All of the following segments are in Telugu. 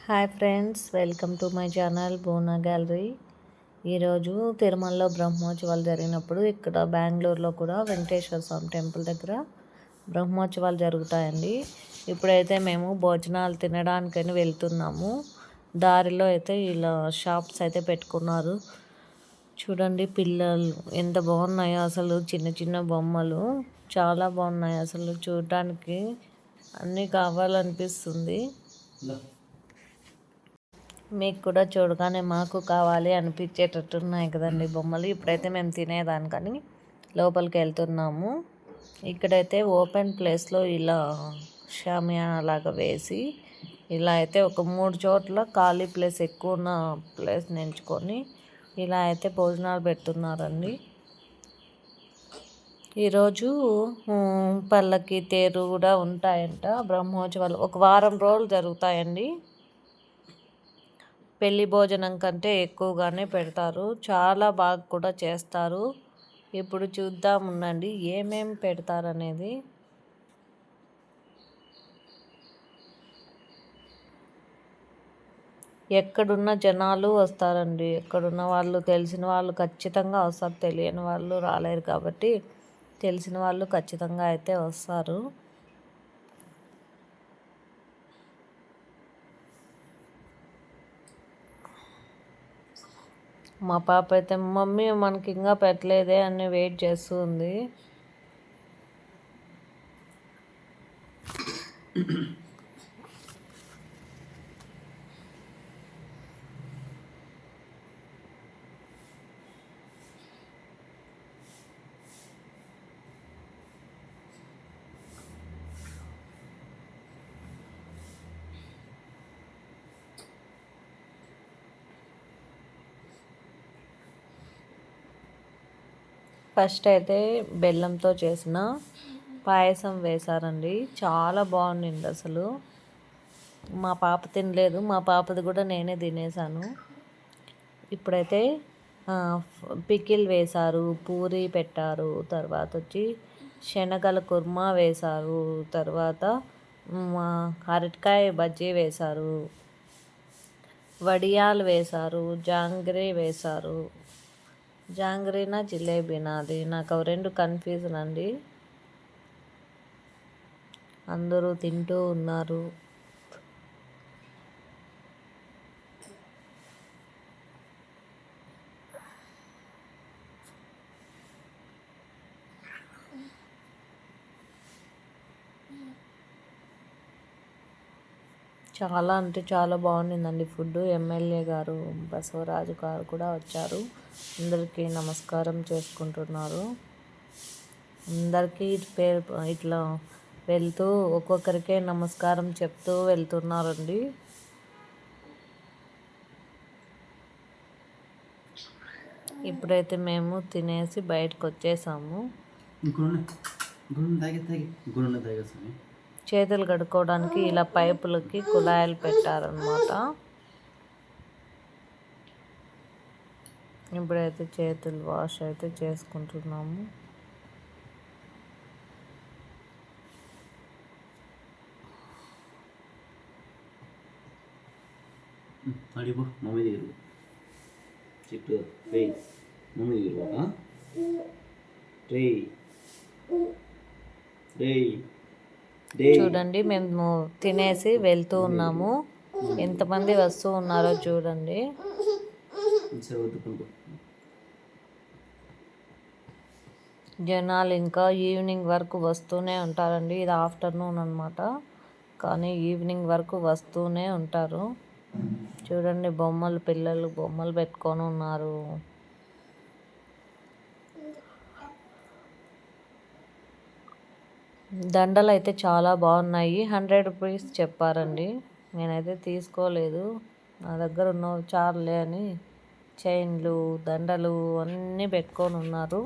Hi friends, welcome to my channel Bona gallery. ఈరోజు తిరుమలలో బ్రహ్మోత్సవాలు జరిగినప్పుడు ఇక్కడ బెంగళూరులో కూడా వెంకటేశ్వర స్వామి టెంపుల్ దగ్గర బ్రహ్మోత్సవాలు జరుగుతాయండి. ఇప్పుడైతే మేము భోజనాలు తినడానికని వెళ్తున్నాము. దారిలో అయితే ఇలా షాప్స్ అయితే పెట్టుకున్నారు. చూడండి పిల్లలు ఎంత బాగున్నాయో, అసలు చిన్న చిన్న బొమ్మలు చాలా బాగున్నాయి. అసలు చూడటానికి అన్నీ కావాలనిపిస్తుంది. మీకు కూడా చూడగానే మాకు కావాలి అనిపించేటట్టున్నాయి కదండి బొమ్మలు. ఇప్పుడైతే మేము తినేదానికని లోపలికి వెళ్తున్నాము. ఇక్కడైతే ఓపెన్ ప్లేస్లో ఇలా షామియానా లాగా వేసి ఇలా అయితే ఒక 3 చోట్ల ఖాళీ ప్లేస్ ఎక్కువ ఉన్న ప్లేస్ ఎంచుకొని ఇలా అయితే భోజనాలు పెడుతున్నారండి. ఈరోజు పల్లకి తేరు కూడా ఉంటాయంట. బ్రహ్మోత్సవాలు ఒక వారం రోజులు జరుగుతాయండి. పెళ్లి భోజనం కంటే ఎక్కువగానే పెడతారు. చాలా బాగా కూడా చేస్తారు. ఇప్పుడు చూద్దాం ఉండండి ఏమేమి పెడతారనేది. ఎక్కడున్న జనాలు వస్తారండి. ఎక్కడున్న వాళ్ళు, తెలిసిన వాళ్ళు ఖచ్చితంగా వస్తారు. తెలియని వాళ్ళు రాలేరు కాబట్టి తెలిసిన వాళ్ళు ఖచ్చితంగా అయితే వస్తారు. మా పాప అయితే మమ్మీ మనకి ఇంకా పెట్టలేదే అని వెయిట్ చేస్తూ ఉంది. ఫస్ట్ అయితే బెల్లంతో చేసిన పాయసం వేశారండి. చాలా బాగుండింది అసలు. మా పాప తినలేదు, మా పాపది కూడా నేనే తినేసాను. ఇప్పుడైతే పికిల్ వేశారు, పూరి పెట్టారు, తర్వాత వచ్చి శనగల కుర్మా వేశారు, తర్వాత అరటికాయ బజ్జీ వేశారు, వడియాలు వేశారు, జాంగ్రీ వేశారు. జాంగ్రీనా జిలేబీనా అది నాకు అవి రెండు కన్ఫ్యూజన్ అండి. అందరూ తింటూ ఉన్నారు. చాలా అంటే చాలా బాగుండిందండి ఫుడ్. ఎమ్మెల్యే గారు బసవరాజు గారు కూడా వచ్చారు. అందరికీ నమస్కారం చేసుకుంటున్నారు. అందరికీ పేరు ఇట్లా వెళ్తూ ఒక్కొక్కరికే నమస్కారం చెప్తూ వెళ్తున్నారండి. ఇప్పుడైతే మేము తినేసి బయటకు వచ్చేసాము. చేతులు కడుక్కోవడానికి ఇలా పైపులకి కుళాయిలు పెట్టారనమాట. ఇప్పుడైతే చేతులు వాష్ అయితే చేసుకుంటున్నాము. చూడండి మేము తినేసి వెళ్తూ ఉన్నాము. ఎంతమంది వస్తూ ఉన్నారో చూడండి. జనాలు ఇంకా ఈవినింగ్ వరకు వస్తూనే ఉంటారండి. ఇది ఆఫ్టర్నూన్ అనమాట, కానీ ఈవినింగ్ వరకు వస్తూనే ఉంటారు. చూడండి బొమ్మలు, పిల్లలు బొమ్మలు పెట్టుకొని ఉన్నారు. దండలు అయితే చాలా బాగున్నాయి. 100 రూపీస్ చెప్పారండి. నేనైతే తీసుకోలేదు, నా దగ్గర ఉన్న చార్లే అని చైన్లు, దండలు అన్నీ పెట్టుకొని ఉన్నారు.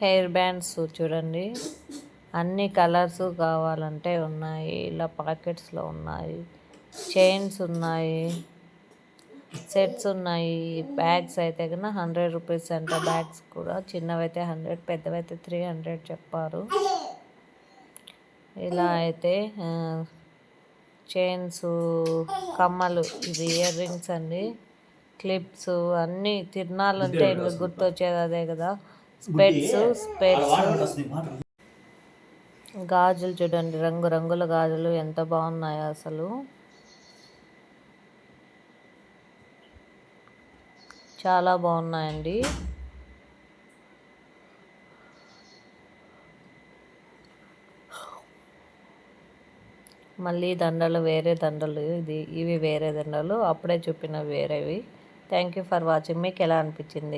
హెయిర్ బ్యాండ్స్ చూడండి, అన్ని కలర్స్ కావాలంటే ఉన్నాయి. ఇలా పాకెట్స్లో ఉన్నాయి. చైన్స్ ఉన్నాయి, సెట్స్ ఉన్నాయి. బ్యాగ్స్ అయితే కన్నా 100 రూపీస్ అంట. బ్యాగ్స్ కూడా చిన్నవైతే 100, పెద్దవైతే 300 చెప్పారు. ఇలా అయితే చైన్స్, కమ్మలు, ఇది ఇయర్ రింగ్స్ అండి, క్లిప్స్ అన్నీ తిరణాలంటే ఇంకా గుర్తొచ్చేది అదే కదా. స్పెట్స్ గాజులు చూడండి, రంగురంగుల గాజులు ఎంత బాగున్నాయో అసలు. చాలా బాగున్నాయండి. మళ్ళీ దండలు, వేరే దండలు, ఇవి వేరే దండలు, అప్పుడే చూపిన వేరేవి. Thank you for watching. మీకు ఎలా అనిపించింది?